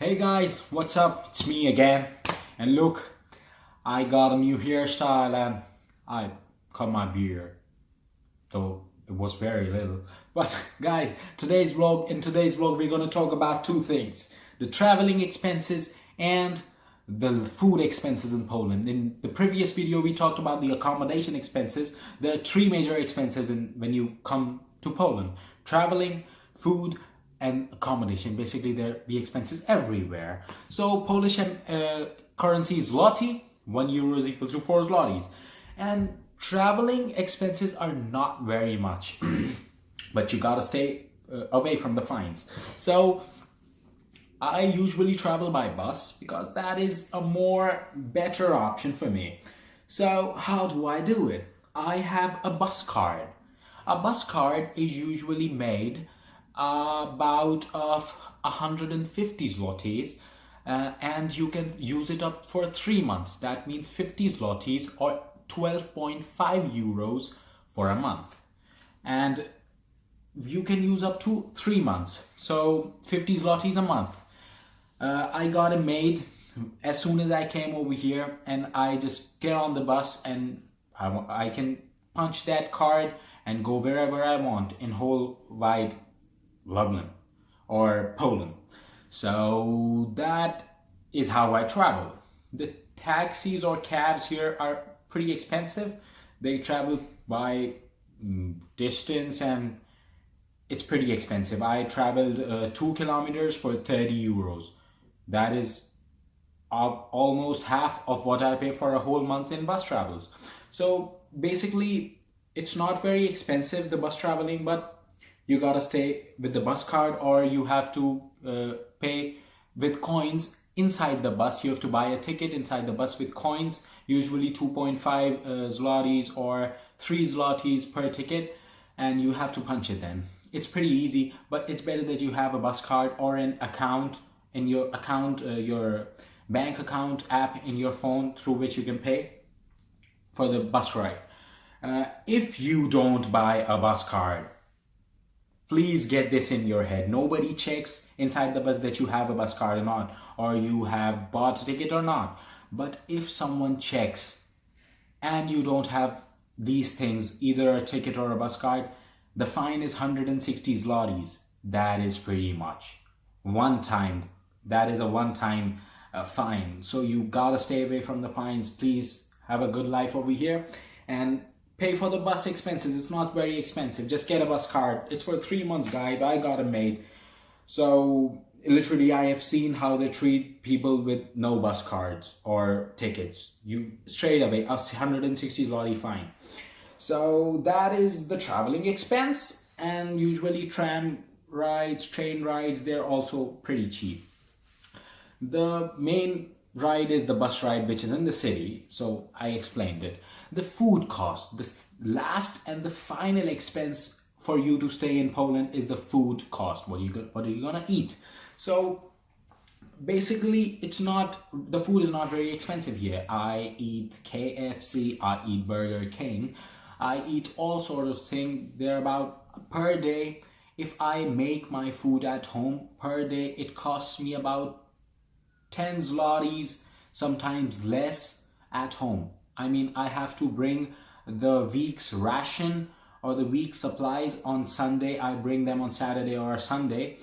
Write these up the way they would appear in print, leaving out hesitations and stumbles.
Hey guys, what's up? It's me again. And look, I got a new hairstyle and I cut my beard. Though it was very little. But guys, in today's vlog we're gonna talk about two things. The traveling expenses and the food expenses in Poland. In the previous video we talked about the accommodation expenses. There are three major expenses when you come to Poland. Traveling, food, and accommodation. Basically, there the expenses everywhere. So Polish currency is zloty. €1 is equal to 4 zlotys, and traveling expenses are not very much, but you gotta stay away from the fines. So I usually travel by bus because that is a more better option for me. So how do I do it? I have a bus card. A bus card is usually made about of 150 zlotys, and you can use it up for 3 months. That means 50 zlotys or 12.5 euros for a month, and you can use up to 3 months, so 50 zlotys a month. I got it made as soon as I came over here, and I just get on the bus and I can punch that card and go wherever I want in whole wide Lublin or Poland. So that is how I travel. The taxis or cabs here are pretty expensive. They travel by distance and it's pretty expensive. I traveled 2 kilometers for 30 euros. That is almost half of what I pay for a whole month in bus travels. So basically, it's not very expensive, the bus traveling, but you gotta stay with the bus card, or you have to pay with coins inside the bus. You have to buy a ticket inside the bus with coins, usually 2.5 zlotys or 3 zlotys per ticket, and you have to punch it then. It's pretty easy, but it's better that you have a bus card or an account in your account, your bank account app in your phone through which you can pay for the bus ride. If you don't buy a bus card, please get this in your head. Nobody checks inside the bus that you have a bus card or not, or you have bought a ticket or not. But if someone checks and you don't have these things, either a ticket or a bus card, the fine is 160 zlotys. That is pretty much one time. That is a one-time fine. So you gotta stay away from the fines. Please have a good life over here and pay for the bus expenses. It's not very expensive. Just get a bus card. It's for 3 months, guys. I got it made. So literally, I have seen how they treat people with no bus cards or tickets. You straight away, a 160 zloty fine. So that is the traveling expense. And usually tram rides, train rides, they're also pretty cheap. The main ride is the bus ride, which is in the city, so I explained it. The food cost, the last and the final expense for you to stay in Poland is the food cost. What are you gonna eat? So basically, the food is not very expensive here. I eat KFC, I eat Burger King, I eat all sorts of things. They're about per day. If I make my food at home per day, it costs me about 10 zlotys, sometimes less at home. I mean, I have to bring the week's ration or the week's supplies on Sunday. I bring them on Saturday or Sunday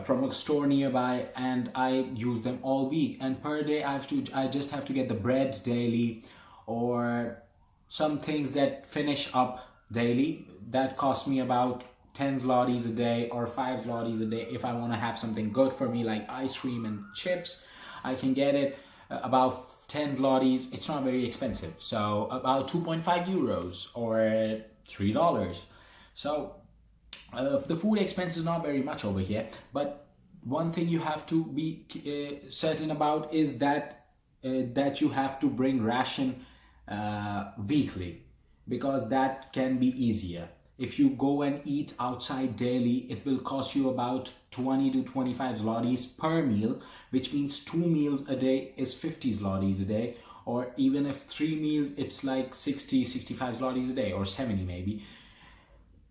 from a store nearby, and I use them all week. And per day, I just have to get the bread daily, or some things that finish up daily. That cost me about 10 zlotys a day or 5 zlotys a day. If I want to have something good for me like ice cream and chips, I can get it about 10 zlotys. It's not very expensive, so about 2.5 euros or $3. So the food expense is not very much over here, but one thing you have to be certain about is that you have to bring ration weekly, because that can be easier. If you go and eat outside daily, it will cost you about 20 to 25 zlotys per meal, which means 2 meals a day is 50 zlotys a day, or even if 3 meals, it's like 60, 65 zlotys a day, or 70 maybe.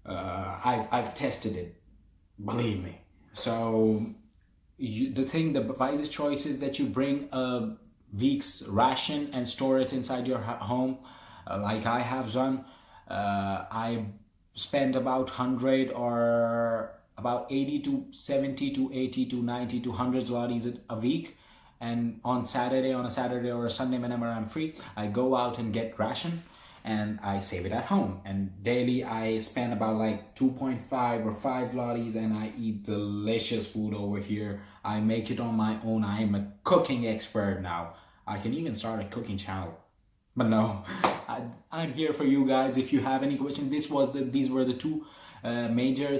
I've tested it, believe me. So the wisest choice is that you bring a week's ration and store it inside your home, like I have done. I spend about 100 or about 80 to 70 to 80 to 90 to 100 zlotys a week. And on a Saturday or a Sunday, whenever I'm free, I go out and get ration and I save it at home. And daily I spend about like 2.5 or 5 zlotys, and I eat delicious food over here. I make it on my own. I am a cooking expert now. I can even start a cooking channel. But no, I'm here for you guys. If you have any questions, these were the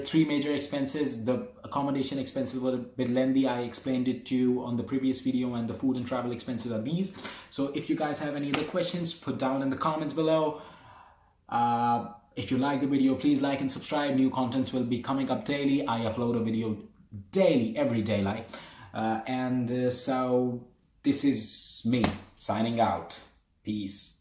three major expenses. The accommodation expenses were a bit lengthy. I explained it to you on the previous video, and the food and travel expenses are these. So if you guys have any other questions, put down in the comments below. If you like the video, please like and subscribe. New contents will be coming up daily. I upload a video daily, every day, so this is me signing out. Peace.